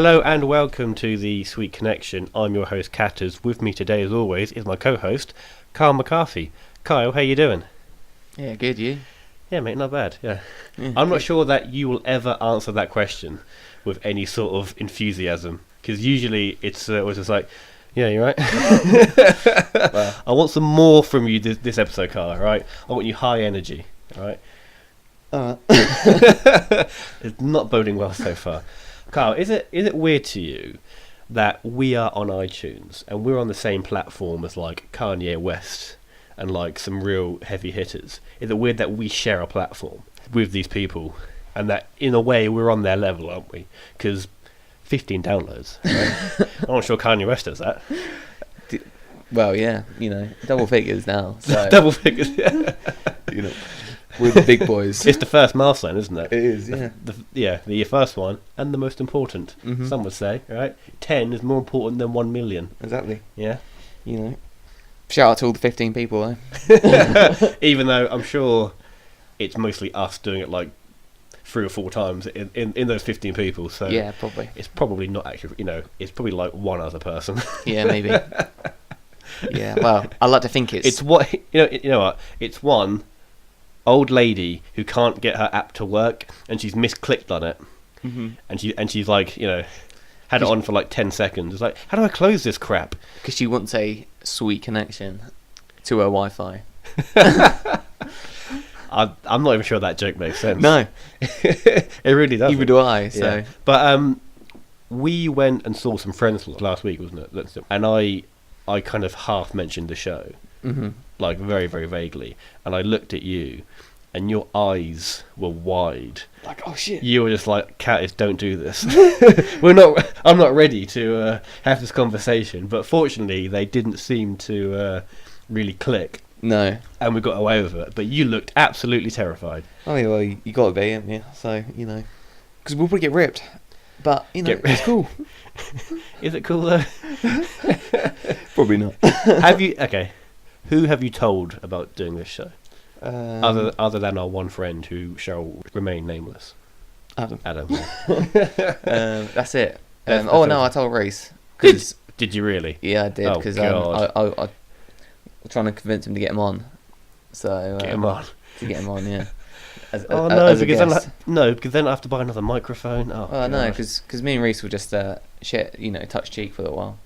Hello and welcome to the Sweet Connection. I'm your host, Catters. With me today, as always, is my co-host, Kyle McCarthy. Kyle, how you doing? Yeah, good, you? Yeah, mate, not bad, yeah. I'm not sure that you will ever answer that question with any sort of enthusiasm, because usually it's just like, yeah, you're right. Well, I want some more from you this episode, Kyle, right? I want you high energy, alright? It's not boding well so far. Kyle, is it weird to you that we are on iTunes and we're on the same platform as like Kanye West and like some real heavy hitters? Is it weird that we share a platform with these people and that in a way we're on their level, aren't we? Because 15 downloads, right? I'm not sure Kanye West does that. Well, yeah, double figures now. So. Double figures, yeah. We're the big boys. It's the first milestone, isn't it? It is, yeah. The first one and the most important. Mm-hmm. Some would say, right? 10 is more important than 1 million. Exactly. Yeah. Shout out to all the 15 people, though. Even though I'm sure it's mostly us doing it like 3 or 4 times in those 15 people. So yeah, probably. It's probably not actually. It's probably like one other person. Yeah, maybe. Yeah. Well, I like to think it's what you know what it's one old lady who can't get her app to work and she's misclicked on it, mm-hmm. and she's like had it on for like 10 seconds. It's like, how do I close this crap? Because she wants a sweet connection to her Wi-Fi. I'm not even sure that joke makes sense. No. It really doesn't. Neither do I. So, yeah. But we went and saw some friends last week, wasn't it? And I kind of half mentioned the show, mm-hmm. like very, very vaguely, and I looked at you, and your eyes were wide. Like, oh shit! You were just like, "Catis, don't do this." I'm not ready to have this conversation. But fortunately, they didn't seem to really click. No. And we got away with it. But you looked absolutely terrified. Oh yeah, well, you got to be, haven't you? So because we'll probably get ripped. But it's cool. Is it cool though? Probably not. Who have you told about doing this show? Other than our one friend who shall remain nameless. Adam. That's it. No, I told Reese. Did you really? Yeah, I did. Because I was trying to convince him to get him on. So get him on. To get him on, yeah. Because then I have to buy another microphone. No, because me and Reese will just touch cheek for a little while.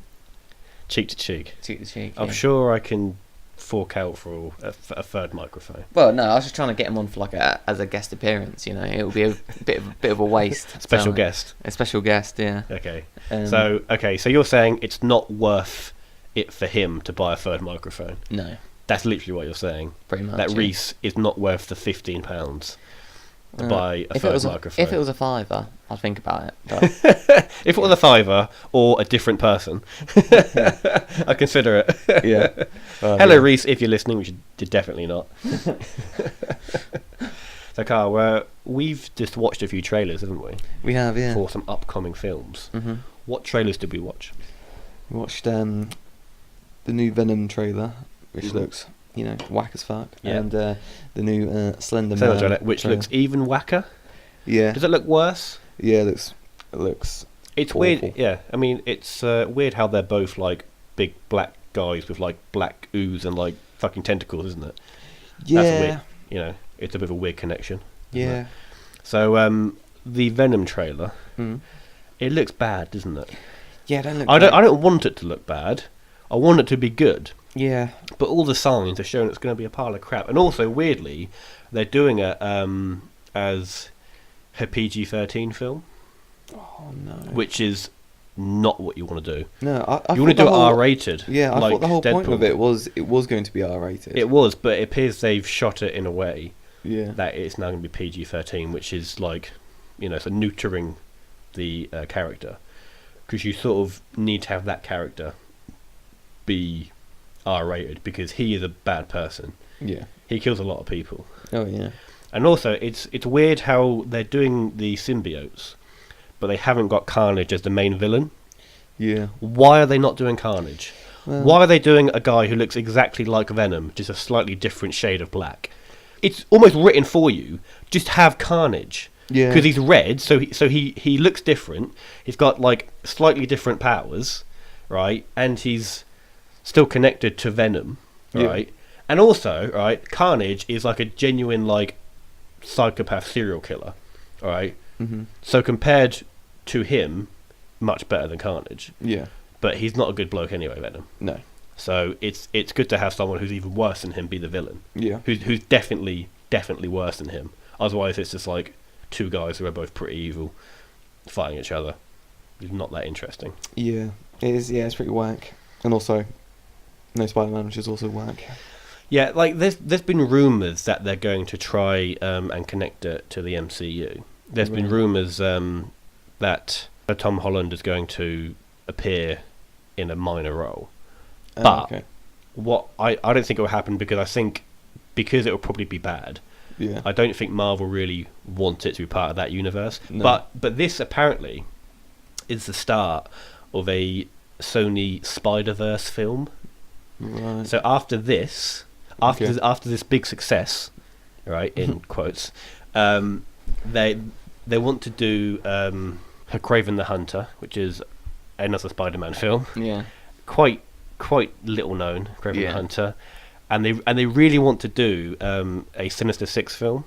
Cheek to cheek. I'm yeah. sure I can fork out for a third microphone. Well, no, I was just trying to get him on for as a guest appearance. It would be a bit of a waste. Special guest. A special guest, yeah. Okay. So you're saying it's not worth it for him to buy a third microphone? No. That's literally what you're saying. Pretty much. That Reese is not worth the £15 to buy a third microphone. If it was a £5, I'd think about it. But if it was a £5 or a different person, I consider it. Yeah. Hello, yeah. Reese, if you're listening, which you did definitely not. So, Carl, we've just watched a few trailers, haven't we? We have, yeah. For some upcoming films. Mm-hmm. What trailers did we watch? We watched the new Venom trailer, which looks, whack as fuck. Yeah. And the new Slenderman trailer, which looks even whacker. Yeah. Does it look worse? Yeah, it looks It's awful. weird. Yeah, I mean, it's weird how they're both like big black guys with like black ooze and like fucking tentacles, isn't it? Yeah. That's weird. It's a bit of a weird connection. Yeah. So the Venom trailer, it looks bad, doesn't it? Yeah, it I don't want it to look bad. I want it to be good. Yeah. But all the signs are showing it's going to be a pile of crap. And also, weirdly, they're doing it as a PG-13 film. Oh, no. Which is not what you want to do. No, I you want to do it R-rated. Yeah, I thought the whole Deadpool. point of it was going to be R-rated. It was, but it appears they've shot it in a way that it's now going to be PG-13, which is like, so neutering the character. Because you sort of need to have that character be R-rated because he is a bad person. Yeah. He kills a lot of people. Oh, yeah. And also, it's weird how they're doing the symbiotes, but they haven't got Carnage as the main villain. Yeah. Why are they not doing Carnage? Well, why are they doing a guy who looks exactly like Venom, just a slightly different shade of black? It's almost written for you. Just have Carnage. Yeah. Because he's red, so he looks different. He's got like slightly different powers, right? And he's still connected to Venom, right? Yeah. And also, right, Carnage is like a genuine like psychopath serial killer, right? Mhm. So compared to him, much better than Carnage. Yeah. But he's not a good bloke anyway, Venom. No. So it's good to have someone who's even worse than him be the villain. Yeah. Who's definitely worse than him. Otherwise, it's just like two guys who are both pretty evil fighting each other. It's not that interesting. Yeah. It is. Yeah, it's pretty whack. And also, no Spider-Man, which is also whack. Yeah, like there's been rumours that they're going to try and connect it to the MCU. There's been Right. rumours that Tom Holland is going to appear in a minor role. But Okay. what I don't think it will happen because it will probably be bad. Yeah. I don't think Marvel really want it to be part of that universe. No. But this apparently is the start of a Sony Spider-Verse film. Right. So after this big success, right, in quotes, they want to do Kraven the Hunter, which is another Spider-Man film. Yeah. Quite little known, Kraven the Yeah. Hunter. And they really want to do a Sinister Six film.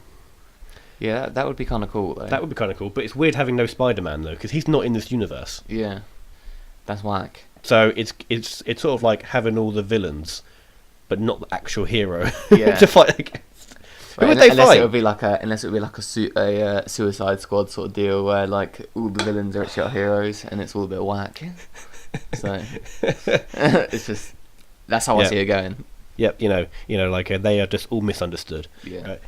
Yeah, that would be kind of cool, though. That would be kind of cool, but it's weird having no Spider-Man though, because he's not in this universe. Yeah. That's whack. So it's sort of like having all the villains, but not the actual hero Yeah. to fight against. Who would they unless fight? it would be like a Suicide Squad sort of deal where like all the villains are actually our heroes and it's all a bit whack. So it's just that's how I Yeah. see it going. Yep, like they are just all misunderstood. Yeah. Right?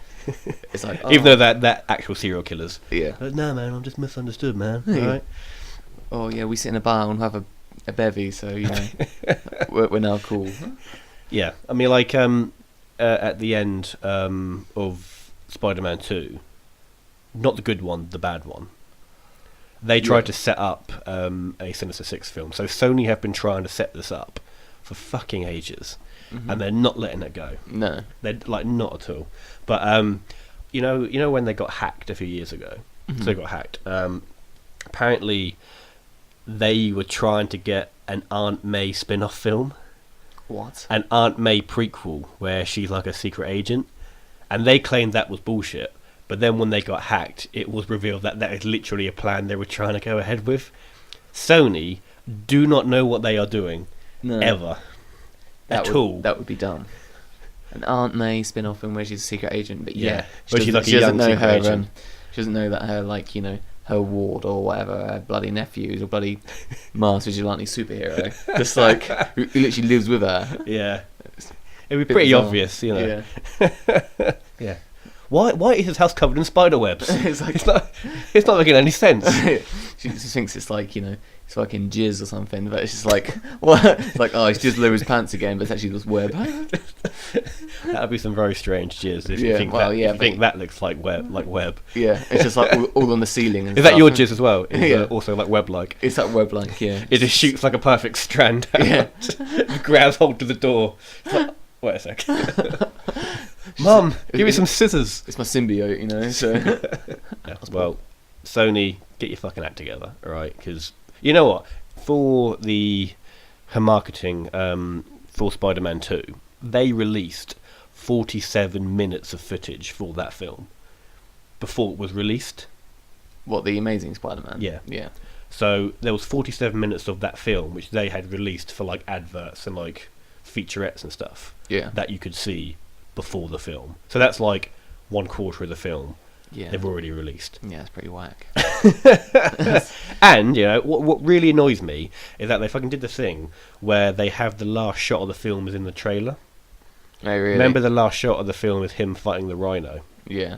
It's like Even though that actual serial killers. yeah. No, man, I'm just misunderstood, man. Yeah. Right? Oh yeah, we sit in a bar and have a bevy, so you know we're now cool. Yeah, I mean, like at the end of Spider-Man 2, not the good one, the bad one. They tried Yeah. to set up a Sinister Six film. So Sony have been trying to set this up for fucking ages, and they're not letting it go. No. They're like not at all. But you know when they got hacked a few years ago. So they got hacked. Apparently, they were trying to get an Aunt May spin-off film, What? an Aunt May prequel where she's like a secret agent, and they claimed that was bullshit. But then when they got hacked, it was revealed that that is literally a plan they were trying to go ahead with. Sony do not know what they are doing No. ever at all. That would be dumb. An Aunt May spin-off film where she's a secret agent, but Yeah. she Where she's doesn't, like a she doesn't young know secret her. agent. She doesn't know that her her ward or whatever, her bloody nephews or bloody Mars vigilante superhero, just like who literally lives with her. Yeah, it'd be Bit pretty bizarre. obvious, Yeah. Yeah. Why is his house covered in spider webs? It's like It's not making any sense. she thinks it's like it's fucking jizz or something, but it's just like what? It's like he's just lowered his pants again, but it's actually just web. That'd be some very strange jizz if you Yeah, think well, that. yeah, if you think that looks like web. Yeah, it's just like all on the ceiling. And Is that stuff. your jizz as well? Is Yeah. also like web-like. It's that web like, yeah. It just shoots like a perfect strand out. Yeah. Grabs hold to the door. It's like, wait a sec. Mum, give me some scissors. It's my symbiote, you know. So Yeah, well, Sony, get your fucking act together, alright? Because you know what? For her marketing for Spider-Man 2, they released 47 minutes of footage for that film before it was released. what, the Amazing Spider-Man? Yeah. Yeah. So there was 47 minutes of that film which they had released for like adverts and like featurettes and stuff Yeah. that you could see before the film. So that's like 1/4 of the film Yeah. they've already released. Yeah, it's pretty whack. And what really annoys me is that they fucking did the thing where they have the last shot of the film is in the trailer. Oh, really? Remember the last shot of the film is him fighting the rhino? Yeah.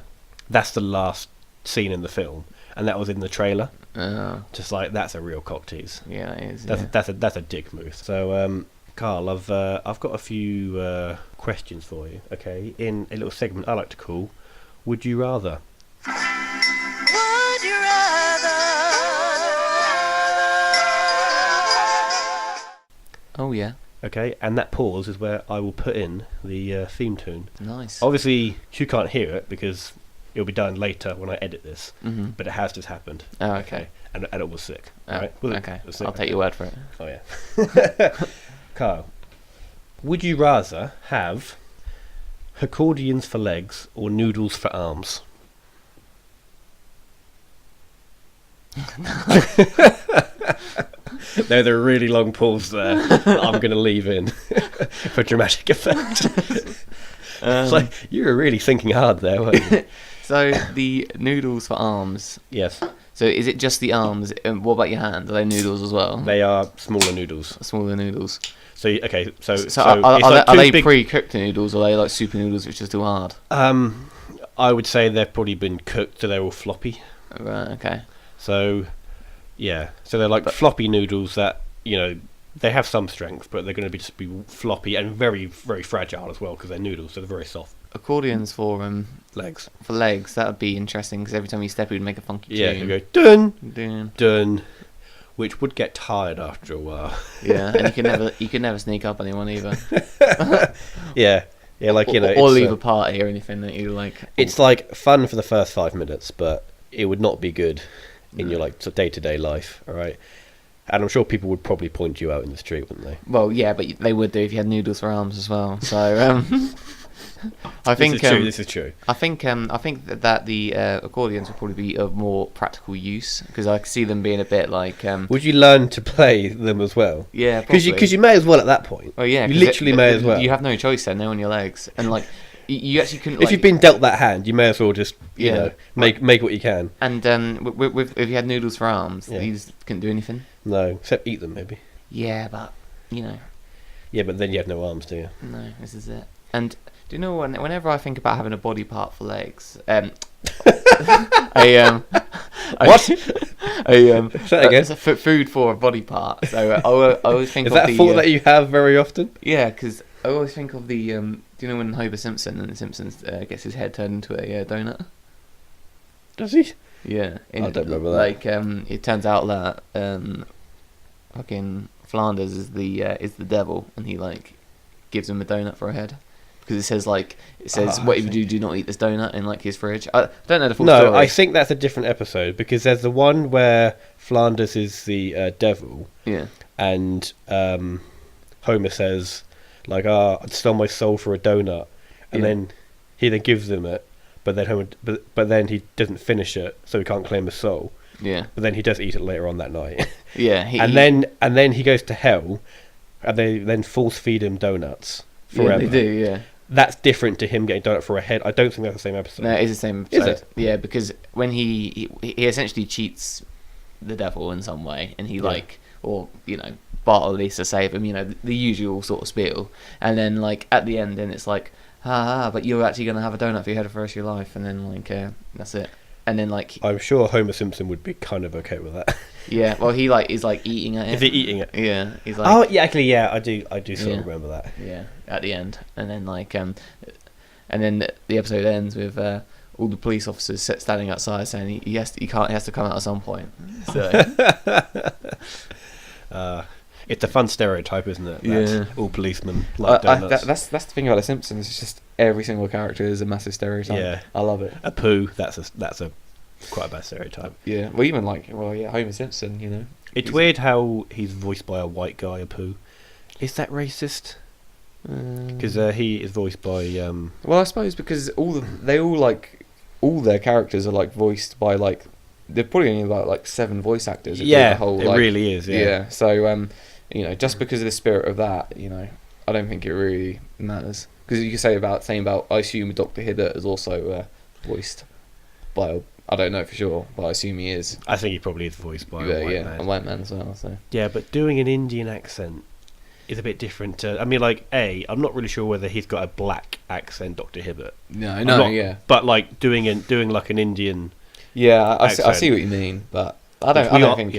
That's the last scene in the film, and that was in the trailer. Oh. Just like that's a real cock tease. Yeah, it is. That's a dick move. So Carl, I've got a few questions for you. Okay, in a little segment I like to call "Would You Rather." Would you rather? Oh yeah. Okay, and that pause is where I will put in the theme tune. Nice. Obviously, you can't hear it because It'll be done later when I edit this, but it has just happened. Oh, okay. And it was sick. Oh, Right? Was it? okay. It was sick, I'll take okay. your word for it. Oh yeah. Carl, would you rather have accordions for legs or noodles for arms? No, there are really long pause there. That I'm going to leave in for dramatic effect. It's like you were really thinking hard there, weren't you? So the noodles for arms. Yes, So is it just the arms? What about your hand? Are they noodles as well? they are smaller noodles. Smaller noodles. So okay, so Are, it's are, like they, are two they big- pre-cooked noodles, or are they like super noodles which is too hard? I would say they've probably been cooked, so they're all floppy. Right. Okay. So, yeah. So they're like floppy noodles that, they have some strength, but they're going to be just be floppy and very, very fragile as well because they're noodles, so they're very soft. Accordions for Legs. legs. That would be interesting because every time you step, it would make a funky Yeah, tune. you go dun, Dun. dun, which would get tired after a while. Yeah, and you can never sneak up anyone either. Yeah. Yeah, like, or it's, leave a party or anything that you like. it's like fun for the first 5 minutes, but it would not be good in your like day-to-day life, all right? And I'm sure people would probably point you out in the street, wouldn't they? Well, yeah, but they would do if you had noodles for arms as well. So I think This is true. I think that the accordions would probably be of more practical use because I could see them being a bit like. Would you learn to play them as well? Yeah, Because you may as well at that point. Oh yeah, You 'cause literally may as well. You have no choice then. They're on your legs, and like you actually couldn't. If Like, you've been dealt that hand, you may as well just Yeah. make what you can. and with if you had noodles for arms, Yeah. you just couldn't do anything. No, except eat them maybe. Yeah, but Yeah, but then you have no arms, do you? no, this is it. And do you know whenever I think about having a body part for legs, What? Say that again. It's a food for a body part. So I always think Is of that the a thought that you have very often? yeah, because I always think of the do you know when Homer Simpson and the Simpsons gets his head turned into a donut? Does he? Yeah, I don't remember that. Like it turns out that fucking Flanders is the devil, and he like gives him a donut for a head. Because it says whatever you do not eat this donut in like his fridge. I don't know the full story. No, I think that's a different episode because there's the one where Flanders is the devil, Yeah. and Homer says like, I'd sell my soul for a donut," and Yeah. then he gives him it, but then he doesn't finish it, so he can't claim his soul. Yeah. But then he does eat it later on that night, Yeah. and then he goes to hell, and they then force feed him donuts forever. Yeah, they do. Yeah. That's different to him getting donut for a head. I don't think that's the same episode. No, it is the same Is episode. it? Yeah, because when he essentially cheats the devil in some way, and he Bart or Lisa save him, the usual sort of spiel, and then like at the end, and it's like, but you're actually gonna have a donut for your head for the rest of your life, and then like that's it, and then like I'm sure Homer Simpson would be kind of okay with that. yeah, well he is like eating at it. Is he eating it? Yeah, he's like Oh yeah, actually yeah, I do sort Yeah. of remember that. yeah at the end, and then like and then the episode ends with all the police officers standing outside saying he has to come out at some point. So It's a fun stereotype, isn't it? Yeah. That all policemen like donuts. that's the thing about The Simpsons. It's just every single character is a massive stereotype. Yeah. I love it. A poo. That's a quite a bad stereotype. Yeah, well, even Homer Simpson. It's weird how he's voiced by a white guy. A poo. Is that racist? Because he is voiced by. Well, I suppose because all their characters are like voiced by like they're probably only about like 7 voice actors. Yeah, the whole, it really is. Yeah. So just because of the spirit of that, I don't think it really matters. Because you could say about I assume Dr. Hibbert is also voiced by I don't know for sure, but I assume he is. I think he probably is voiced by a white man. a white man as well. So Yeah, but doing an Indian accent is a bit different. I mean, like, I'm not really sure whether he's got a black accent, Dr. Hibbert. no, But like doing like an Indian. yeah, I accent. see what you mean, but I don't think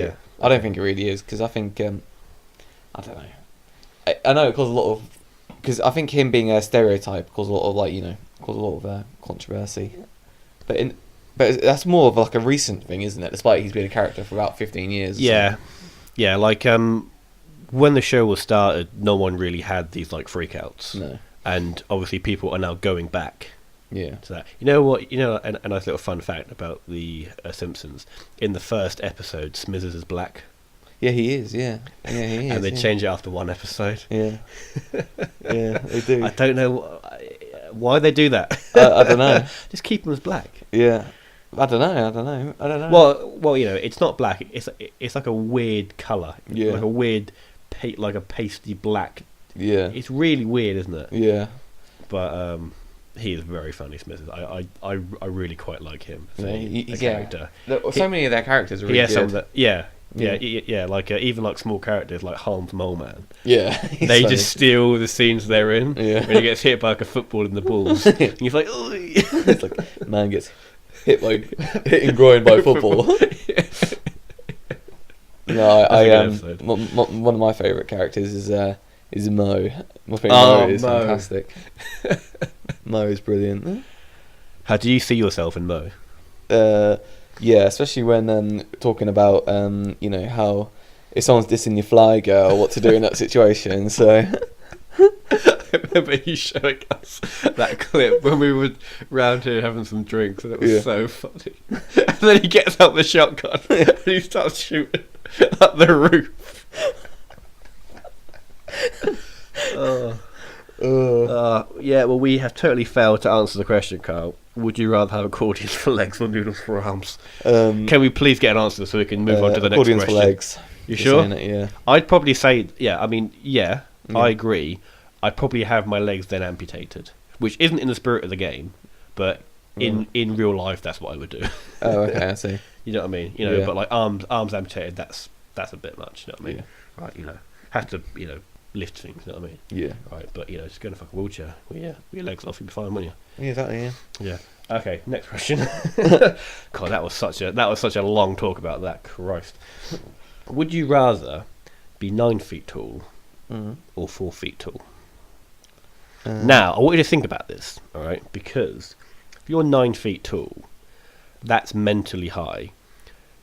it really is because I think I don't know. I know it caused a lot of because I think him being a stereotype caused a lot of controversy, but that's more of like a recent thing, isn't it? Despite he's been a character for about 15 years. Yeah, yeah. Like when the show was started, no one really had these like freakouts. No. And obviously, people are now going back Yeah. to that. You know what? You know, a nice little fun fact about the Simpsons. In the first episode, Smithers is black. Yeah, he is. Yeah, yeah, he is. And they change it after one episode. Yeah, yeah, they do. I don't know why they do that. I don't know. Just keep them as black. Yeah, I don't know. Well, you know, it's not black. It's like a weird colour. Yeah. Like a weird, like a pasty black. Yeah. It's really weird, isn't it? Yeah. But he is very funny, Smithers. I really quite like him as a character. So many of their characters are really good. Some of the, yeah, like even like small characters like Holmes Mole Man. Yeah, they just steal the scenes they're in. Yeah. When he gets hit by like a football in the balls, and he's like, "Oh!" It's like man gets hit and groin by football. No, one of my favourite characters is Mo. My favourite Mo is fantastic. Mo is brilliant. How do you see yourself in Mo? Yeah, especially when talking about you know, how if someone's dissing your fly girl, what to do in that situation. So I remember you showing us that clip when we were round here having some drinks, and it was so funny. And then he gets out the shotgun and he starts shooting up the roof. Yeah, well, we have totally failed to answer the question, Carl. Would you rather have accordions for legs or noodles for arms? Can we please get an answer so we can move on to the next question? Accordions for legs. You sure? Yeah. I'd probably say, I agree. I'd probably have my legs then amputated, which isn't in the spirit of the game, but in real life, that's what I would do. Oh, okay, I see. You know what I mean? You know, but like arms amputated, that's a bit much. You know what I mean? Yeah. Right? You know, have to lift things. You know what I mean? Yeah. Right, but just go in a fucking wheelchair. Well, yeah, your legs off, you'll be fine, won't you? Yeah, exactly. Yeah. Yeah. Okay, next question. God, that was such a long talk about that. Christ. Would you rather be 9 feet tall or 4 feet tall? Now, I want you to think about this, all right? Because if you're 9 feet tall, that's mentally high.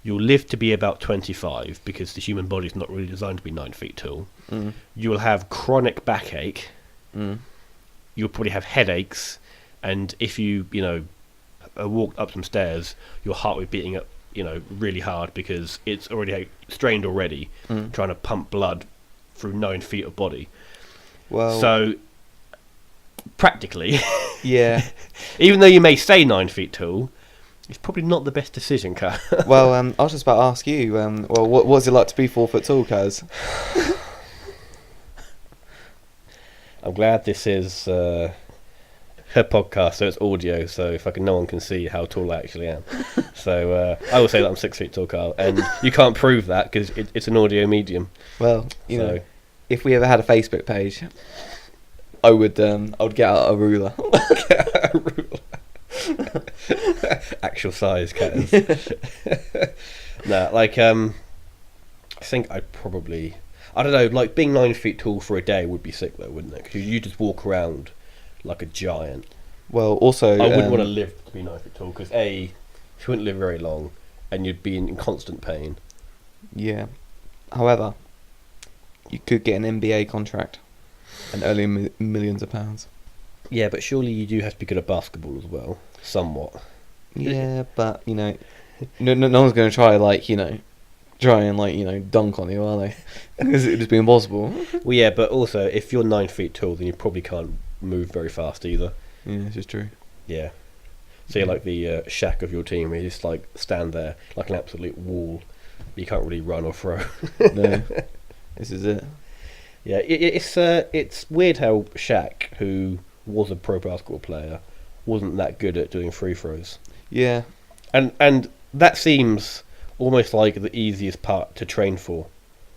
You'll live to be about 25 because the human body is not really designed to be 9 feet tall. You'll have chronic backache. You'll probably have headaches, and if you walked up some stairs, your heart will be beating up really hard because it's already strained already, trying to pump blood through 9 feet of body. Well, so practically, yeah. Even though you may say 9 feet tall, it's probably not the best decision, Kaz. Well, I was just about to ask you. Well, what's it like to be 4 foot tall, Kaz? I'm glad this is her podcast, so it's audio. So no one can see how tall I actually am. So I will say that I'm 6 feet tall, Carl, and you can't prove that because it's an audio medium. Well, you know, if we ever had a Facebook page, I would get out a ruler. Get out a ruler. Actual size, Kaz. No, I think I'd probably, I don't know, like being 9 feet tall for a day would be sick though, wouldn't it? Because you just walk around like a giant. Well, also, I wouldn't want to live to be 9 feet tall because you wouldn't live very long, and you'd be in constant pain. Yeah. However, you could get an NBA contract and earn millions of pounds. Yeah, but surely you do have to be good at basketball as well, somewhat. Yeah, but no one's going to try and dunk on you, are they? Because it'd just be impossible. Well, yeah, but also if you're 9 feet tall, then you probably can't move very fast either. Yeah, this is true. Yeah. So you're like the Shaq of your team, where you just stand there like an absolute wall. You can't really run or throw. No, this is it. Yeah, it's weird how Shaq, who was a pro basketball player, wasn't that good at doing free throws. Yeah, and that seems almost like the easiest part to train for.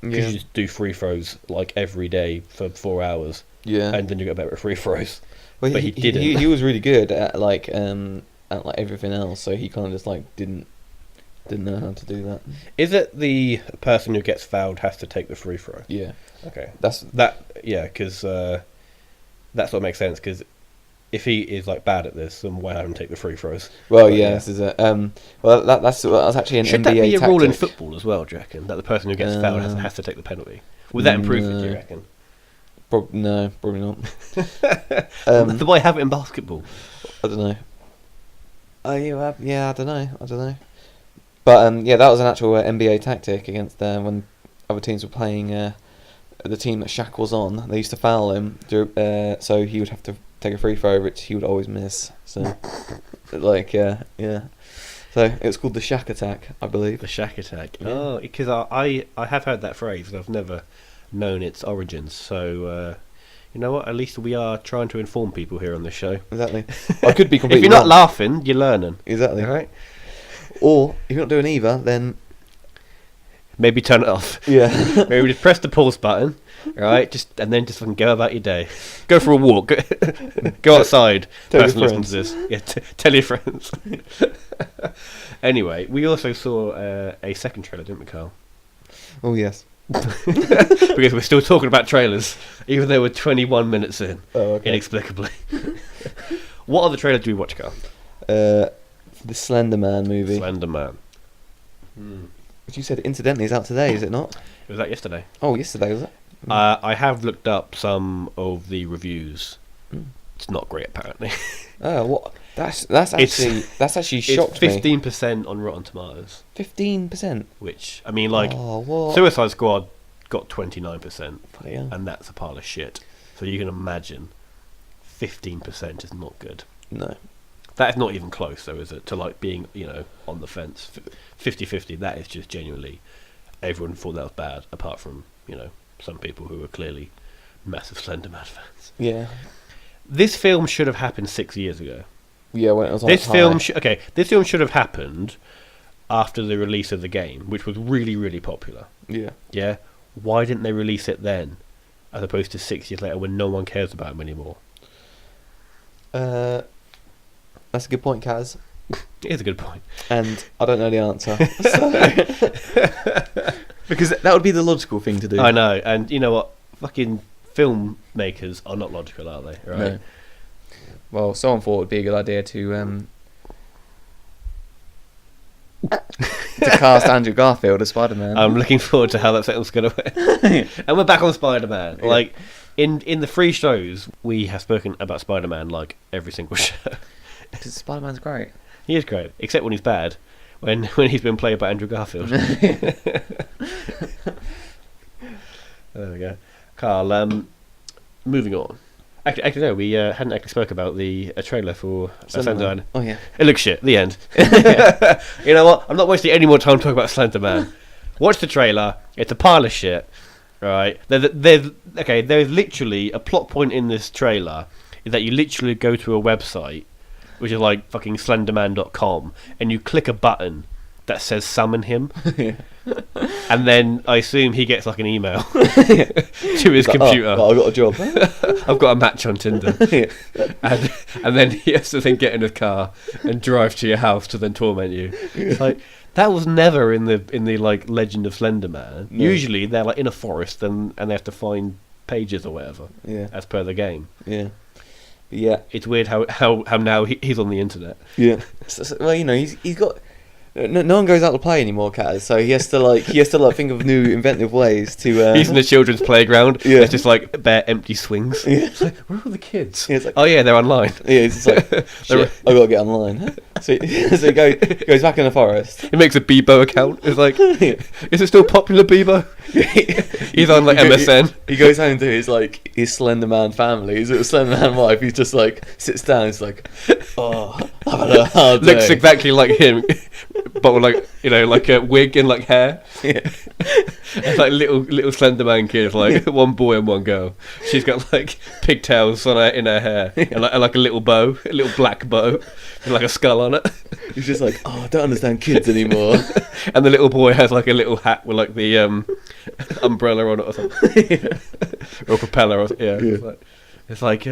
Because you just do free throws every day for 4 hours. Yeah, and then you get better at free throws. Well, but he didn't. He was really good at everything else, so he kind of just didn't know how to do that. Is it the person who gets fouled has to take the free throw? Yeah. Okay. Because that's what makes sense. Because if he is bad at this, then why have him take the free throws? Well, yeah, this is it. Well, that's actually an NBA. Should that be a tactic. rule in football as well? Do you reckon that the person who gets fouled has to take the penalty? Would that improve it? Do you reckon? No, probably not. Why have it in basketball? I don't know. Oh, yeah, I don't know. But yeah, that was an actual NBA tactic against when other teams were playing the team that Shaq was on. They used to foul him, so he would have to take a free throw, which he would always miss. So, yeah. So it was called the Shaq attack, I believe. The Shaq attack. Yeah. Oh, because I have heard that phrase, but I've never known its origins. So, you know what? At least we are trying to inform people here on this show. Exactly. I could be completely If you're not wrong. laughing, you're learning. Exactly. All right? Or if you're not doing either, then Maybe turn it off. yeah. Maybe just press the pause button, right? And then just fucking go about your day. Go for a walk. Go outside. Tell your Person listening to friends. this. Yeah, tell your friends. Anyway, we also saw a second trailer, didn't we, Carl? Oh yes. Because we're still talking about trailers, even though we're 21 minutes in, Oh okay. inexplicably. What other trailer do we watch, Carl? The Slenderman movie. Slenderman. Which you said incidentally is out today, is it not? It was that yesterday. Oh, yesterday was it? I have looked up some of the reviews. Mm. It's not great, apparently. Oh, what? That's actually shocked It's me. 15% on Rotten Tomatoes, 15%. which, I mean, like, Oh, what? Suicide Squad got 29%, Bloody hell. and that's a pile of shit. So you can imagine 15% is not good. No. That is not even close, though, is it? To, like, being, on the fence. 50-50, that is just genuinely... Everyone thought that was bad, apart from, some people who were clearly massive Slenderman fans. Yeah. This film should have happened 6 years ago. Yeah, when it was on This high. film should have happened after the release of the game, which was really, really popular. Yeah. Yeah? Why didn't they release it then, as opposed to 6 years later when no one cares about him anymore? That's a good point, Kaz. It is a good point. And I don't know the answer. Because that would be the logical thing to do. I know, and you know what? Fucking filmmakers are not logical, are they? Right? No. Well, someone thought it would be a good idea to cast Andrew Garfield as Spider-Man. I'm looking forward to how that film's going to end. And we're back on Spider-Man. Yeah. Like, in the free shows, we have spoken about Spider-Man like every single show. Because Spider-Man's great. He is great, except when he's bad. When he's been played by Andrew Garfield. There we go. Carl, moving on. Actually, no, we hadn't actually spoke about the trailer for Slenderman. Oh yeah. It looks shit. The end. You know what? I'm not wasting any more time talking about Slenderman. Watch the trailer. It's a pile of shit. Right? There's literally a plot point in this trailer is that you literally go to a website, which is like fucking slenderman.com, and you click a button that says summon him. Yeah. And then I assume he gets like an email to his computer. Oh, I got a job. I've got a match on Tinder. Yeah. And then he has to then get in a car and drive to your house to then torment you. It's like that was never in the like Legend of Slenderman. No. Usually they're like in a forest and they have to find pages or whatever Yeah. as per the game. Yeah. Yeah. It's weird how now he's on the internet. Yeah. Well, he's got. No one goes out to play anymore, Kaz. So he has to think of new inventive ways to. He's in the children's playground. Yeah. It's just like bare empty swings. Yeah. It's like, where are all the kids? Yeah, it's like- Oh yeah, they're online. Yeah, it's just like shit, I gotta get online. So he goes back in the forest. He makes a Bebo account. It's like, is it still popular, Bebo? He's on like MSN. He goes home to his Slenderman family. His little Slenderman wife. He's just like sits down. He's like, oh, I've had a hard day. Looks exactly like him, but with like a wig and like hair. Yeah. And like little Slenderman kid, like one boy and one girl. She's got like pigtails in her hair and like a little bow, a little black bow with like a skull on it. He's just like, oh, I don't understand kids anymore. And the little boy has like a little hat with like the umbrella on it or something, or a propeller. It's like,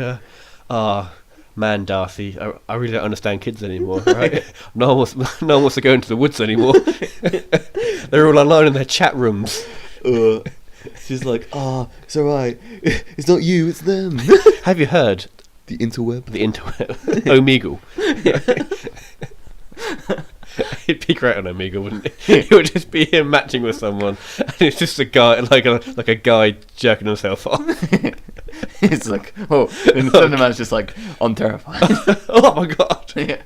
man, Darcy, I really don't understand kids anymore. Right? No one wants to go into the woods anymore. They're all alone in their chat rooms. She's like, it's alright. It's not you, it's them. Have you heard The interweb. the interweb? Omegle. It'd be great on Omegle, wouldn't it? It would just be him matching with someone, and it's just a guy, like a guy jerking himself off. It's like, oh, and Slenderman's just like, I'm terrified. Oh my god. Yeah.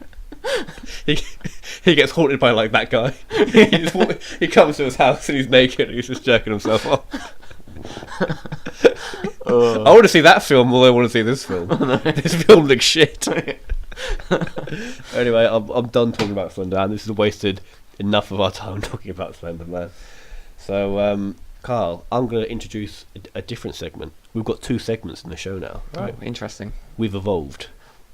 He gets haunted by like that guy. He comes to his house and he's naked and he's just jerking himself off. I want to see that film more than I want to see this film. This film looks shit. Anyway, I'm done talking about Slender, and this has wasted enough of our time talking about Slender Man. So, Carl, I'm going to introduce a different segment. We've got 2 segments in the show now. Right. Oh, interesting. We've evolved.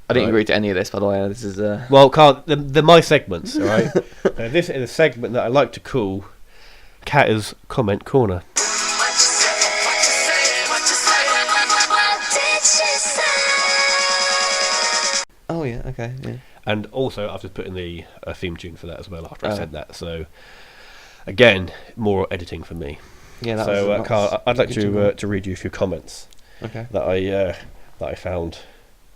I didn't agree to any of this, by the way. This is Well, Carl, they're my segments, all right? This is a segment that I like to call Catter's Comment Corner. Oh yeah, okay, yeah. And also, I've just put in the theme tune for that as well after I said that. So, again, more editing for me. Yeah. So, Carl, I'd like to read you a few comments that I found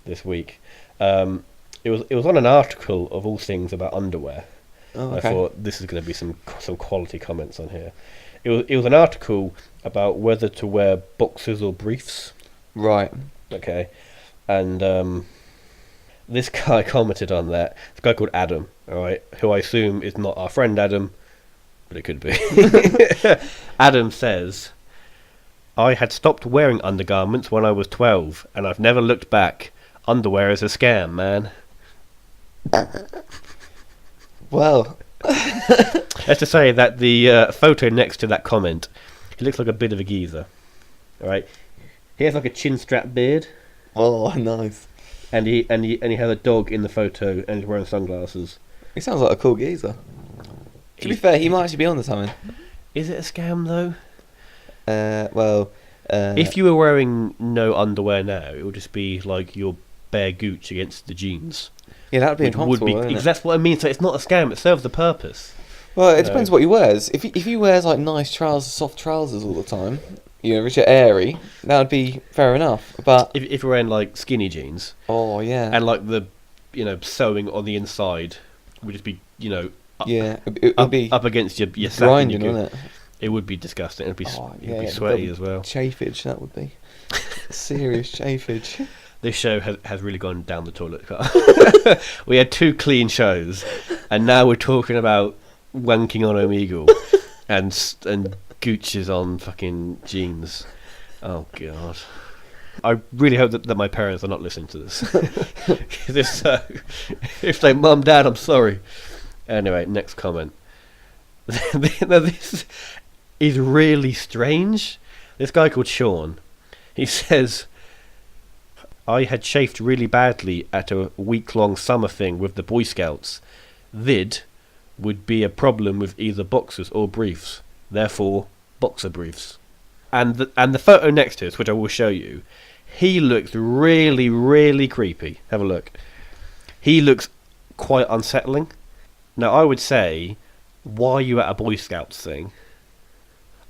this week. It was on an article of all things about underwear. Oh, okay. I thought this is going to be some quality comments on here. It was an article about whether to wear boxers or briefs. Right. Okay, and this guy commented on that. This guy called Adam, all right, who I assume is not our friend Adam, but it could be. Adam says, "I had stopped wearing undergarments when I was 12, and I've never looked back. Underwear is a scam, man." Well, Let's just say that the photo next to that comment, he looks like a bit of a geezer. All right, he has like a chin strap beard. oh, nice. And he has a dog in the photo, and he's wearing sunglasses. He sounds like a cool geezer. To be fair, he might actually be on to something. Is it a scam though? If you were wearing no underwear now, it would just be like your bare gooch against the jeans. Yeah, that would be uncomfortable, wouldn't it? That's what I mean. So it's not a scam. It serves the purpose. Well, it depends what he wears. If he wears like nice trousers, soft trousers all the time, you know, which are airy, that would be fair enough. But if you're wearing like skinny jeans, oh yeah, and like the sewing on the inside would just be it would be up against your sack, grinding, wouldn't it? It would be disgusting. It'd be yeah, sweaty as well. Chafage, that would be serious chafage. This show has really gone down the toilet. We had 2 clean shows, and now we're talking about wanking on Omegle and gooches on fucking jeans. Oh god! I really hope that my parents are not listening to this. If so, if they, Mum, Dad, I'm sorry. Anyway, next comment. This is really strange. This guy called Sean, he says, "I had chafed really badly at a week-long summer thing with the Boy Scouts. Vid would be a problem with either boxers or briefs. Therefore, boxer briefs." And the photo next to us, which I will show you, he looks really, really creepy. Have a look. He looks quite unsettling. Now, I would say, why are you at a Boy Scouts thing?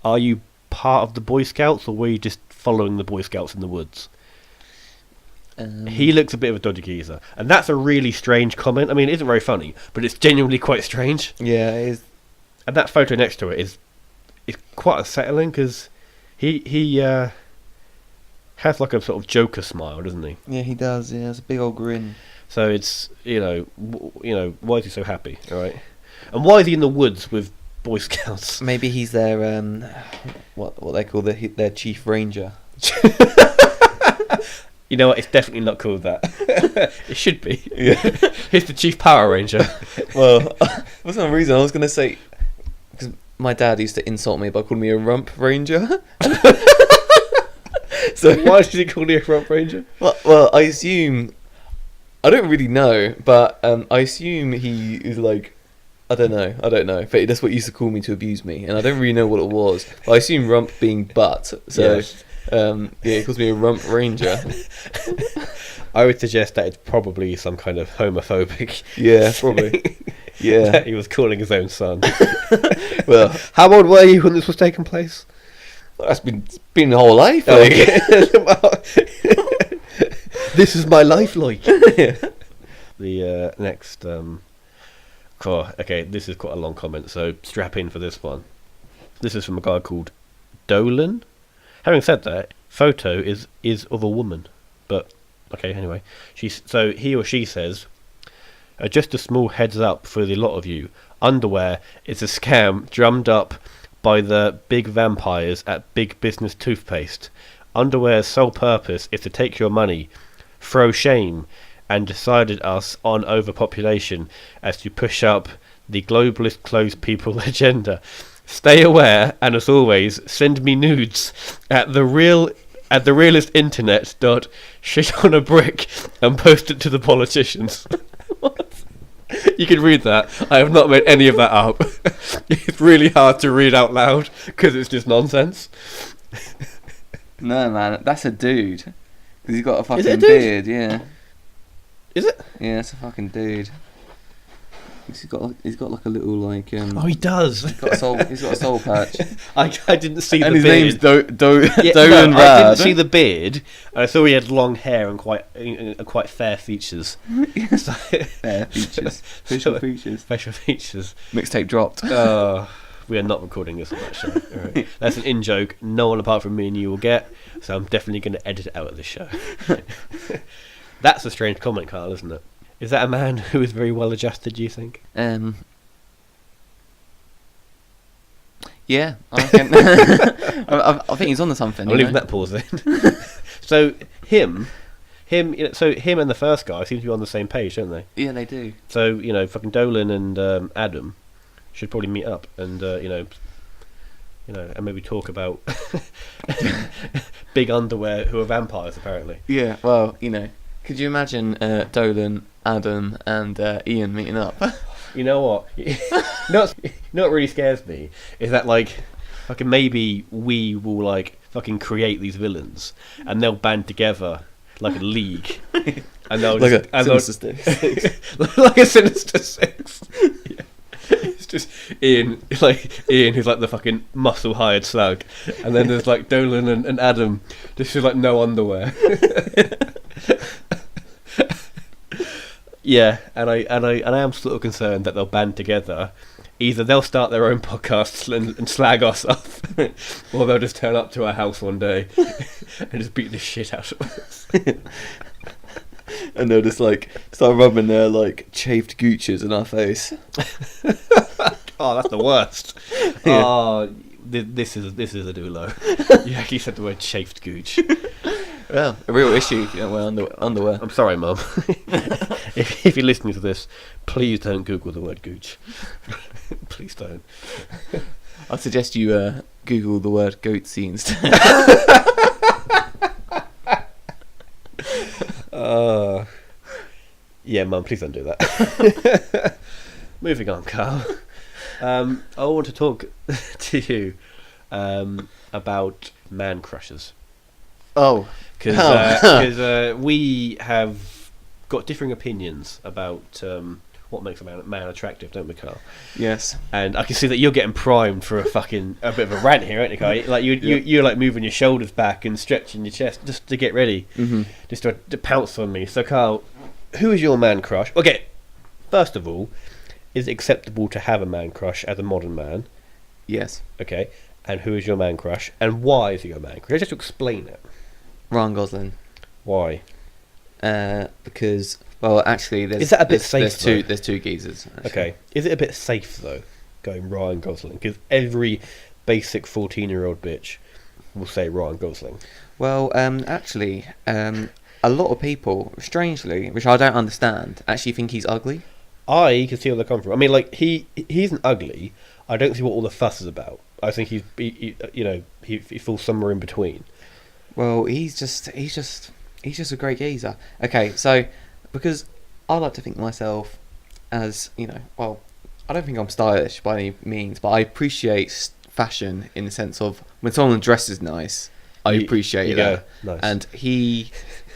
Are you part of the Boy Scouts, or were you just following the Boy Scouts in the woods? He looks a bit of a dodgy geezer, and that's a really strange comment. I mean, it isn't very funny, but it's genuinely quite strange. Yeah, it is. And that photo next to it is quite unsettling, because he has like a sort of Joker smile, doesn't he? Yeah, he does. Yeah, it's a big old grin. So it's why is he so happy? All right, and why is he in the woods with Boy Scouts? Maybe he's their what they call their chief ranger. You know what? It's definitely not called that. It should be. Yeah. He's the Chief Power Ranger. Well, for some reason I was going to say, because my dad used to insult me by calling me a rump ranger. So why did he call you a rump ranger? Well, I assume, I don't really know, but I assume he is like, I don't know, but that's what he used to call me to abuse me, and I don't really know what it was. But I assume rump being butt, so... Yes. He calls me a rump ranger. I would suggest that it's probably some kind of homophobic. Yeah, probably. Yeah, that he was calling his own son. Well, how old were you when this was taking place? Well, that's been the whole life. Oh, this is my life, like. Yeah. The next. Okay, this is quite a long comment, so strap in for this one. This is from a guy called Dolan. Having said that, photo is of a woman, but okay. Anyway, so he or she says, just a small heads up for the lot of you. Underwear is a scam drummed up by the big vampires at Big Business Toothpaste. Underwear's sole purpose is to take your money, throw shame, and decided us on overpopulation as to push up the globalist closed people agenda. Stay aware, and as always, send me nudes at the realist internet dot shit on a brick and post it to the politicians. What? You can read that. I have not made any of that up. It's really hard to read out loud because it's just nonsense. No, man, that's a dude. Because he's got a fucking dude? beard, yeah. Is it? Yeah, it's a fucking dude. He's got like a little like Oh, he does. He's got a soul patch. I didn't see And the his beard. name's Yeah, Dolan no, I Rad. didn't see the beard. I saw he had long hair and quite fair features. So, Fair features. Facial features. facial features. Mixtape dropped. We are not recording this on that show. All right. That's an in-joke no one apart from me and you will get, so I'm definitely going to edit it out of this show. That's a strange comment, Carl, isn't it? Is that a man who is very well adjusted, do you think? Yeah, I reckon. I think he's on to something. I'm leaving that pause in. So him and the first guy seem to be on the same page, don't they? Yeah, they do. So, fucking Dolan and Adam should probably meet up and, and maybe talk about big underwear who are vampires, apparently. Yeah, well, could you imagine Dolan, Adam, and Ian meeting up? You know what? You know what really scares me is that fucking like we will fucking create these villains and they'll band together like a league and they'll like just, a Sinister Six. like a Sinister Six. Yeah. It's just Ian who's like the fucking muscle hired slug, and then there's like Dolan and Adam just with like no underwear. Yeah, and I am sort of concerned that they'll band together. Either they'll start their own podcast and slag us off, or they'll just turn up to our house one day and just beat the shit out of us. And they'll just start rubbing their chafed gooches in our face. Oh, that's the worst. Yeah. Oh, this is a do-low. You actually said the word chafed gooch. Well, a real issue if you don't wear underwear. I'm sorry, Mum. if you're listening to this, please don't Google the word gooch. Please don't. I suggest you Google the word goatsy instead. Yeah, Mum, please don't do that. Moving on, Carl. I want to talk to you about man crushes. Oh. Because we have got differing opinions about what makes a man attractive, don't we, Carl? Yes. And I can see that you're getting primed for a bit of a rant here, aren't you, Carl? Like you're like moving your shoulders back and stretching your chest just to get ready, just to pounce on me. So, Carl, who is your man crush? Okay, first of all, is it acceptable to have a man crush as a modern man? Yes. Okay, and who is your man crush, and why is he your man crush? Just to explain it. Ryan Gosling. Why? Because, well, actually, is that a bit safe? There's two geezers. Actually. Okay, is it a bit safe though, going Ryan Gosling? Because every basic 14-year-old bitch will say Ryan Gosling. Well, actually, a lot of people, strangely, which I don't understand, actually think he's ugly. I can see where they come from. I mean, he isn't ugly. I don't see what all the fuss is about. I think he falls somewhere in between. Well, he's just a great geezer. Okay, so because I like to think myself as well, I don't think I'm stylish by any means, but I appreciate fashion in the sense of when someone dresses nice, I appreciate that. Nice.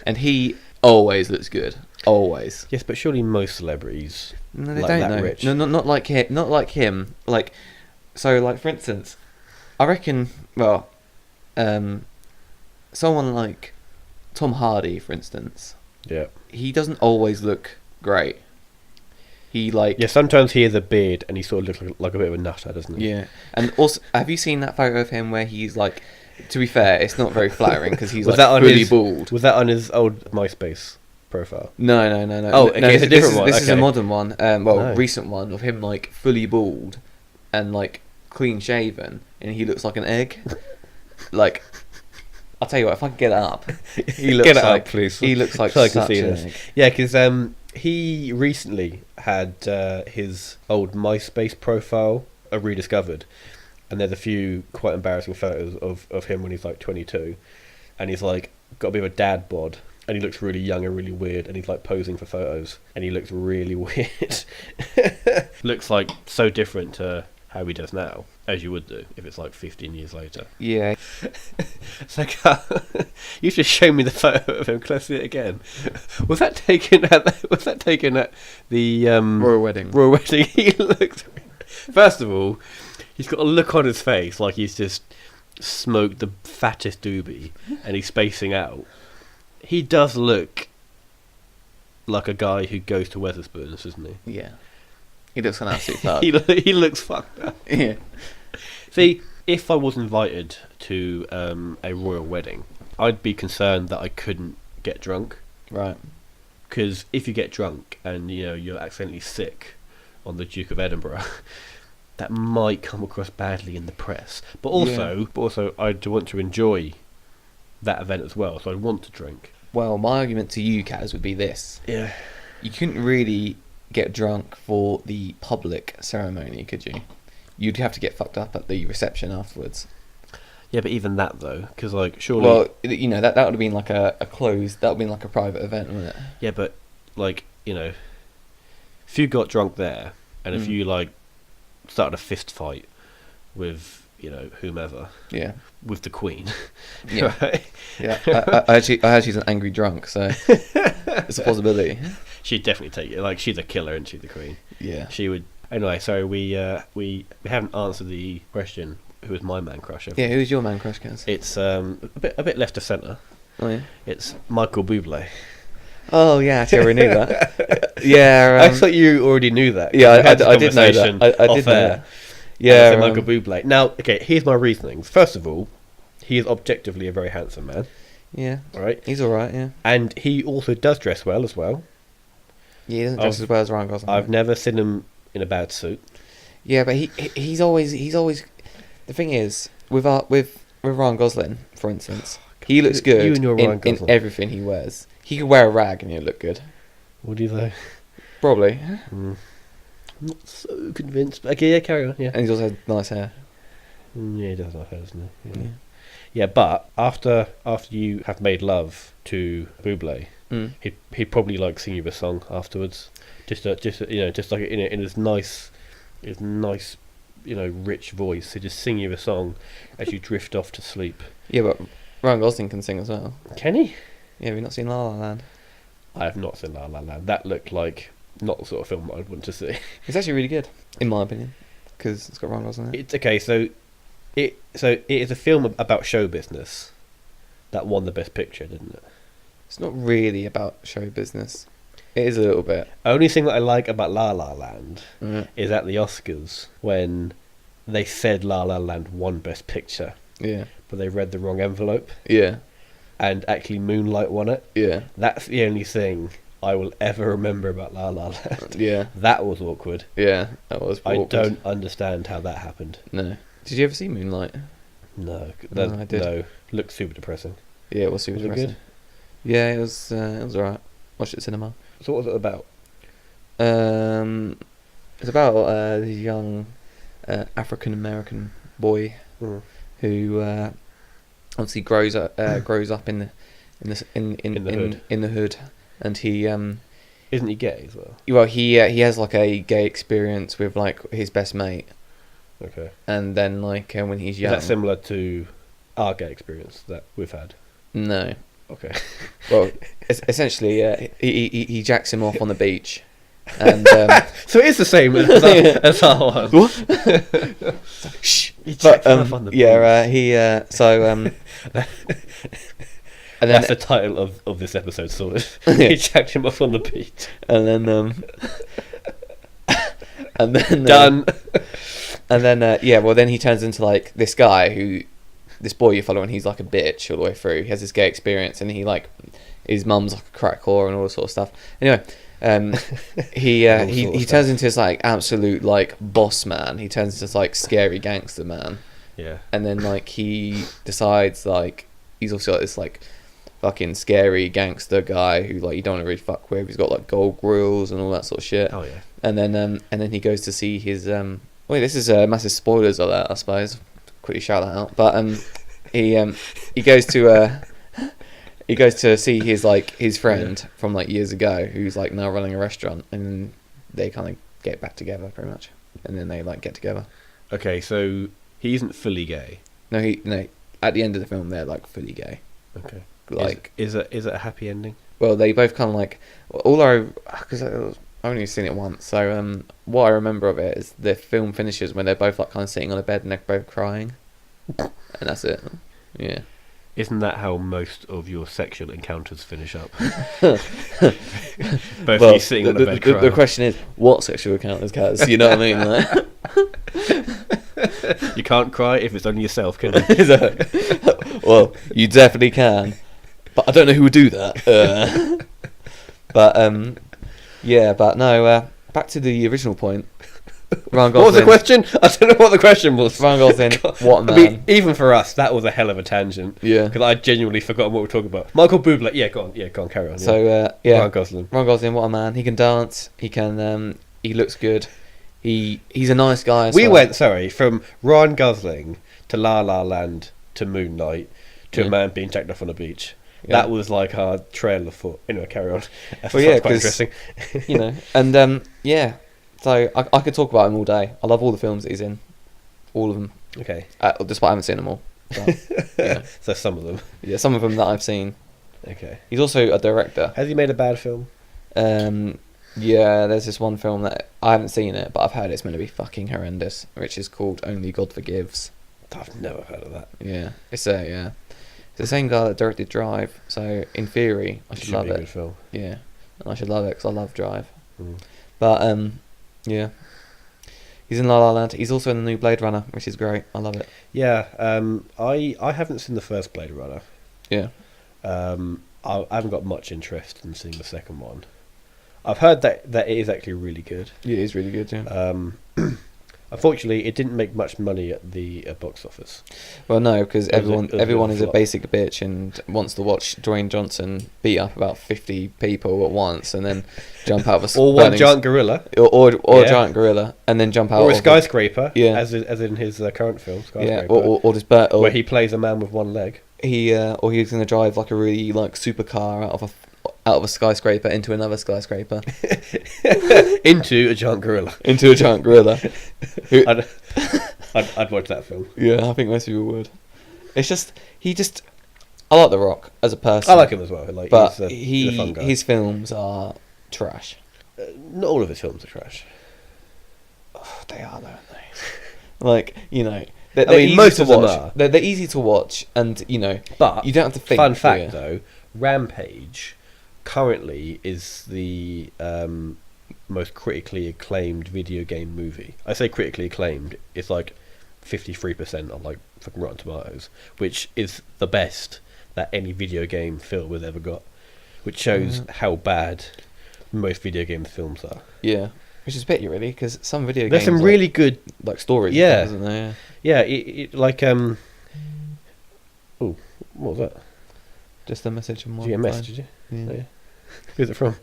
And he always looks good. Always. Yes, but surely most celebrities. No, they don't know. Rich. No, not like him. Not like him. So, for instance, I reckon. Well, someone like Tom Hardy, for instance. Yeah. He doesn't always look great. Yeah, sometimes he has a beard and he sort of looks like a bit of a nutter, doesn't he? Yeah, and also, have you seen that photo of him where he's To be fair, it's not very flattering because he's Was like that on fully his- bald. Was that on his old MySpace profile? No. Oh, okay, no, it's a different one, This is a okay. modern one. No. Recent one of him like fully bald and like clean shaven, and he looks like an egg. Like, I'll tell you what, if I can get it up, he looks Get it like up, please. he looks like So I can such see an this. egg. Yeah, because he recently had his old MySpace profile rediscovered, and there's a few quite embarrassing photos of him when he's like 22, and he's like got a bit of a dad bod, and he looks really young and really weird, and he's like posing for photos, and he looks really weird. Looks like so different to how he does now, as you would do if it's like 15 years later. Yeah, So you should show me the photo of him. Can I see it again? Was that taken at the royal wedding. Royal wedding? He looks. First of all, he's got a look on his face like he's just smoked the fattest doobie, and he's spacing out. He does look like a guy who goes to Wetherspoons, doesn't he? Yeah, he looks an absolute thug. He looks fucked up. Yeah. See, if I was invited to a royal wedding, I'd be concerned that I couldn't get drunk. Right. Because if you get drunk and you're accidentally sick on the Duke of Edinburgh, that might come across badly in the press. But also, I'd want to enjoy that event as well, so I'd want to drink. Well, my argument to you, Kaz, would be this: Yeah. you couldn't really get drunk for the public ceremony, could you? You'd have to get fucked up at the reception afterwards. Yeah, but even that though, because like surely. Well, that would have been like a closed. That would have been like a private event, wouldn't it? Yeah, but like if you got drunk there, and if you like started a fist fight with whomever, Yeah. with the Queen, Yeah. right? Yeah. I heard she's an angry drunk, so it's a possibility. She'd definitely take it. Like she's a killer, isn't she, the Queen? Yeah. She would. Anyway, sorry, we haven't answered the question. Who is my man crush? Yeah. Who's your man crush, Kaz? It's a bit left of centre. Oh yeah. It's Michael Bublé. Oh yeah, actually, I already knew that. Yeah. I thought you already knew that. Yeah, We had this I did know that. conversation I did off know air. that. Yeah. So Michael Bublé. Now, okay, here's my reasonings. First of all, he is objectively a very handsome man. Yeah. All right, He's all right. Yeah. and he also does dress well as well. Yeah. He doesn't dress as well as Ryan Gosling. I've never seen him in a bad suit. Yeah, but he's always. The thing is, with Ryan Gosling, for instance, he looks good You and your Ryan in Gosling. everything he wears. He could wear a rag and he'd look good. What do you think? Probably. I'm not so convinced. But okay, yeah, carry on. Yeah. And he's also had nice hair. Yeah, he does have hair, doesn't he? Yeah. Yeah, but after you have made love to Bublé, he'd probably like sing you a song afterwards, just like in his nice, rich voice. He'd just sing you a song as you drift off to sleep. Yeah, but Ryan Gosling can sing as well. Can he? Yeah, have you not seen La La Land? I have not seen La La Land. That looked like not the sort of film I'd want to see. It's actually really good, in my opinion, because it's got Ryan Gosling in it. It's okay. So it is a film about show business that won the Best Picture, didn't it? It's not really about show business. It is a little bit. Only thing that I like about La La Land Mm. is at the Oscars when they said La La Land won Best Picture, Yeah. but they read the wrong envelope, Yeah. and actually Moonlight won it. Yeah. That's the only thing I will ever remember about La La Land. Yeah. That was awkward. Yeah. That was I awkward. don't understand how that happened. No. Did you ever see Moonlight? No, I did. No, looked super depressing. Yeah, it was super Was it depressing. good? Yeah, it was alright. Watched it at cinema. So what was it about? It's about this young African American boy who obviously grows up in the hood, and he Isn't he gay as well? well he has like a gay experience with like his best mate, Okay. and then like when he's Is young. that similar to our gay experience that we've had? No. Okay. Well, essentially, he jacks him off on the beach, and So it is the same as our one. what? Shh. He But checked off on the yeah, and then That's the title of this episode, sort of. He checked him off on the beach. and then and then Done. and then yeah, well then he turns into like this guy who this boy you follow, and he's like a bitch all the way through. He has this gay experience, and he like his mum's like a crack whore and all this sort of stuff. Anyway, he turns into this like absolute like boss man. He turns into this like scary gangster man. Yeah. And then like he decides like he's also got this like fucking scary gangster guy who like you don't want to really fuck with. He's got like gold grills and all that sort of shit. Oh yeah. And then he goes to see his wait, this is massive spoilers of that, I suppose. Quickly shout that out. But he goes to see his friend from like years ago who's like now running a restaurant, and they kind of get back together pretty much, and then they like get together. Okay, so he isn't fully gay. No, at the end of the film they're like fully gay. Okay. Like is it a happy ending? Well, they both kind of like because I've only seen it once, so what I remember of it is the film finishes when they're both like kind of sitting on a bed and they're both crying, and that's it. Yeah. Isn't that how most of your sexual encounters finish up? Both of you sitting on a bed crying. The question is, what sexual encounters, Kaz? You know what I mean? Like, you can't cry if it's only yourself, can you? Well, you definitely can, but I don't know who would do that. But no. Back to the original point. Ryan Gosling. What was the question? I don't know what the question was. Ryan Gosling, what a man. I mean, even for us, that was a hell of a tangent. Yeah. Because I genuinely forgot what we were talking about. Michael Bublé. Yeah, go on, carry on. So, Ryan Gosling. Ryan Gosling, what a man. He can dance. He can. He looks good. He's a nice guy. We went, from Ryan Gosling to La La Land to Moonlight to a man being jacked off on a beach. Yeah. That was like our trail of thought. Anyway, carry on. Well, yeah, quite interesting. You know, and yeah. So I could talk about him all day. I love all the films that he's in, all of them. Okay. Despite I haven't seen them all. But, yeah. So some of them. Yeah, some of them that I've seen. Okay. He's also a director. Has he made a bad film? Yeah, there's this one film that I haven't seen it, but I've heard it's meant to be fucking horrendous, which is called Only God Forgives. I've never heard of that. Yeah, it's the same guy that directed Drive. So in theory, I should love be a it. good film. Yeah, and I should love it because I love Drive. Mm. But yeah, he's in La La Land. He's also in the new Blade Runner, which is great. I love it. Yeah, I haven't seen the first Blade Runner. Yeah. I haven't got much interest in seeing the second one. I've heard that it is actually really good. Yeah, it is really good, yeah. Unfortunately, it didn't make much money at the box office. Well, no, because everyone is a flop. basic bitch and wants to watch Dwayne Johnson beat up about 50 people at once and then jump out of a... Or one giant gorilla. Or a giant gorilla and then jump out or a skyscraper, yeah. as in his current film, Skyscraper. Yeah, or this bird... where he plays a man with one leg. Or he's going to drive like a really like supercar out of a skyscraper into another skyscraper. Into a giant gorilla. Into a giant gorilla. I'd watch that film. Yeah, I think most people would. It's just I like The Rock as a person. I like him as well. Like, but he's a fun guy. His films are trash. Not all of his films are trash. Oh, they are, though, aren't they? Like, you know, they're easy most to of them watch. are. They're easy to watch, and you know, but you don't have to think. Fun fact, though, Rampage currently is the most critically acclaimed video game movie. I say critically acclaimed. It's like 53% on like fucking Rotten Tomatoes, which is the best that any video game film has ever got, which shows how bad most video game films are. Yeah, which is a pity, really, because some video There's games some really good like stories. Yeah, isn't there? Yeah. Like Oh, what was that? Just a message from Did you get a message? Did you? Yeah. Oh, yeah. Who's it from?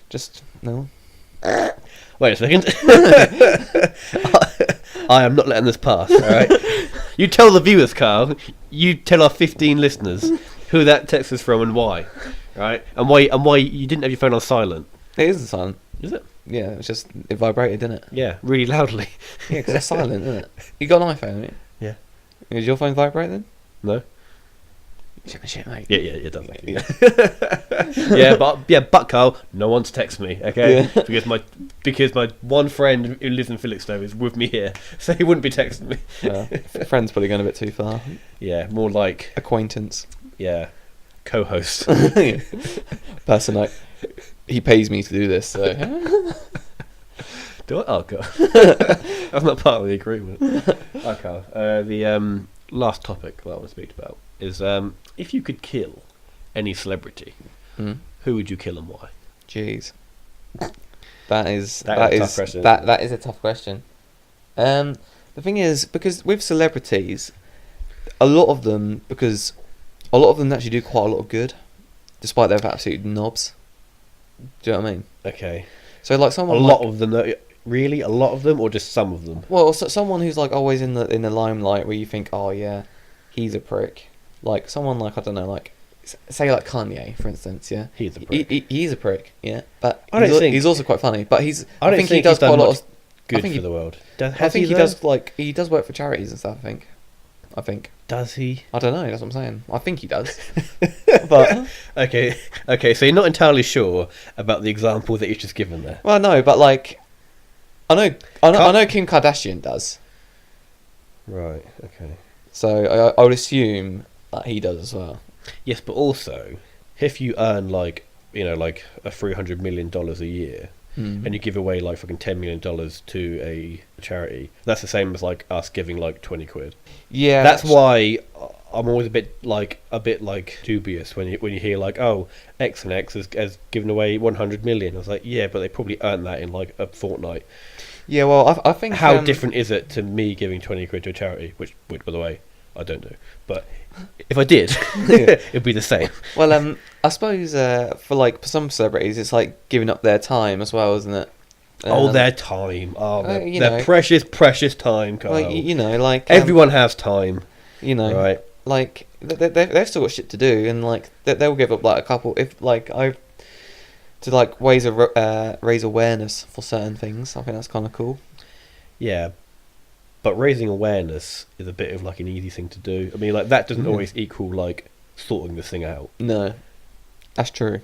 Just no. Wait a second. I am not letting this pass. All right. You tell the viewers, Carl. You tell our 15 listeners who that text is from and why. Right? And why you didn't have your phone on silent. It isn't silent. Is it? Yeah, it vibrated, didn't it? Yeah, really loudly. Yeah, because it's silent, isn't it? You got an iPhone, haven't you? Yeah. Is your phone vibrate then? No. Shit, mate. Yeah, it does. Yeah, but Carl, no one to text me, okay? Yeah. Because my one friend who lives in Felixstowe is with me here, so he wouldn't be texting me. Friend's probably going a bit too far. Yeah, more like acquaintance. Yeah, co-host. Person like he pays me to do this. So. Do I? Oh god, that's not part of the agreement. Okay. last topic that I want to speak about is if you could kill any celebrity, who would you kill and why? Jeez, that is a tough question. The thing is, because with celebrities, a lot of them actually do quite a lot of good, despite they're absolute knobs. Do you know what I mean? Okay. So like someone, a lot of them, really, a lot of them, or just some of them? Well, someone who's like always in the limelight, where you think, oh yeah, he's a prick. Like someone like, I don't know, like say like Kanye, for instance. Yeah, he's a prick. He's a prick. Yeah, but he's also quite funny. But I think he does quite a lot of good for the world. I think he does work for charities and stuff. I think. Does he? I don't know. That's what I'm saying. I think he does. But okay. So you're not entirely sure about the example that you've just given there. Well, no, but like, I know Kim Kardashian does. Right. Okay. So I would assume that he does as well. Yes, but also, if you earn like a $300 million a year, and you give away like fucking $10 million to a charity, that's the same as like us giving like 20 quid. Yeah, that's why I'm always a bit dubious when you hear like, oh, X and X has given away 100 million. I was like, yeah, but they probably earned that in like a fortnight. Yeah, well, I think how different is it to me giving 20 quid to a charity, which by the way I don't do, but if I did, it'd be the same. Well, I suppose for some celebrities, it's like giving up their time as well, isn't it? Their time. Their precious time, Kyle. Well, like everyone has time. Right? Like they've still got shit to do, and like they'll give up like a couple to raise awareness for certain things. I think that's kind of cool. Yeah. But raising awareness is a bit of like an easy thing to do. I mean, like that doesn't always equal like sorting this thing out. No, that's true.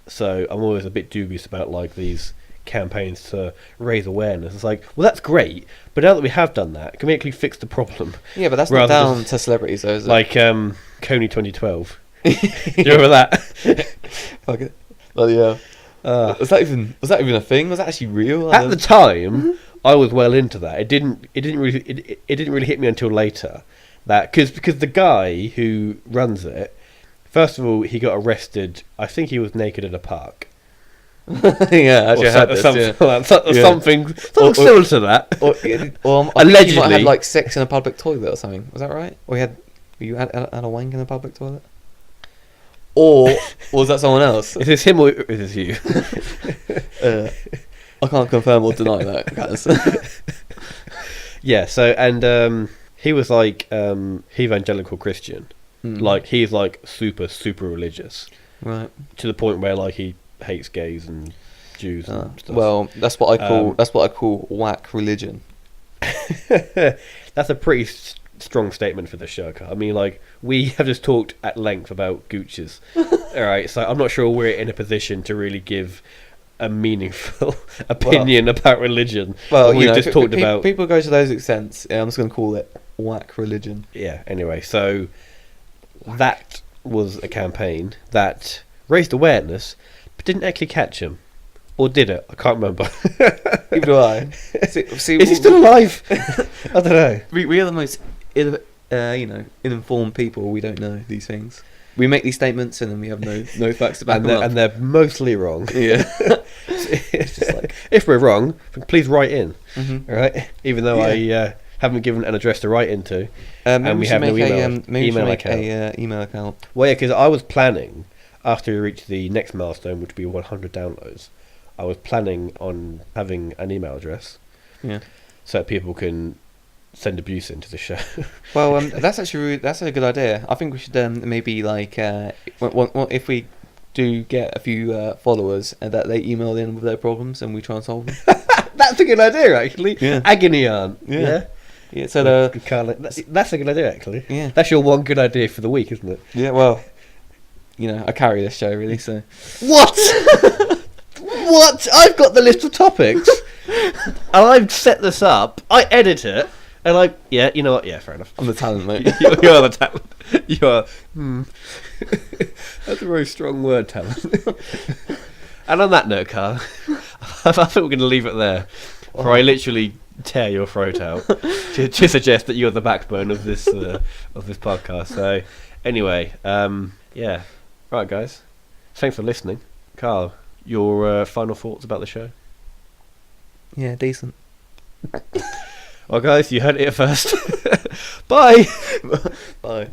So I'm always a bit dubious about like these campaigns to raise awareness. It's like, well, that's great, but now that we have done that, can we actually fix the problem? Yeah, but that's not down to celebrities, though, is it? Like Coney 2012. Do you remember that? Fuck it. Well, yeah. Was that even a thing? Was that actually real? At the time, I was well into that. It didn't really hit me until later. That because the guy who runs it, first of all, he got arrested. I think he was naked in a park. Yeah, actually, something similar to that. Or allegedly, he might have had like sex in a public toilet or something. Was that right? Or you had a wank in a public toilet? Or was that someone else? Is this him or is this you? I can't confirm or deny that, guys. Yeah, so, and he was like evangelical Christian. Like, he's like super, super religious. Right. To the point where like he hates gays and Jews and stuff. Well, that's what I call whack religion. That's a pretty strong statement for the show. I mean, like, we have just talked at length about gooches. Alright, so I'm not sure we're in a position to really give a meaningful opinion about religion. Well, we've just talked about... People go to those extents. Yeah, I'm just going to call it whack religion. Yeah, anyway, so that was a campaign that raised awareness, but didn't actually catch him. Or did it? I can't remember. Even do I. See, is he still alive? I don't know. We are the most uninformed people. We don't know these things. We make these statements and then we have no facts to back them up. And they're mostly wrong. Yeah. It's just like, if we're wrong, please write in. All right? Even though I haven't given an address to write into, and we have no email account. Well, yeah, because I was planning, after we reach the next milestone, which would be 100 downloads, I was planning on having an email address. Yeah. So that people can send abuse into the show. Well, that's a good idea. I think we should maybe like if we do get a few followers and that they email in with their problems and we try and solve them. That's a good idea, actually. Yeah. Agony aunt. Yeah. Yeah. So that's a good idea, actually. Yeah. That's your one good idea for the week, isn't it? Yeah. Well, I carry this show really. So. What? What? I've got the list of topics, and I've set this up. I edit it. And you know what? Yeah, fair enough. I'm the talent, mate. You are the talent. You are. That's a very strong word, talent. And on that note, Carl, I think we're going to leave it there. For I literally tear your throat out to suggest that you're the backbone of this podcast. So anyway, yeah, right, guys, thanks for listening. Carl, your final thoughts about the show? Yeah, decent. Well, guys, you heard it here first. Bye. Bye.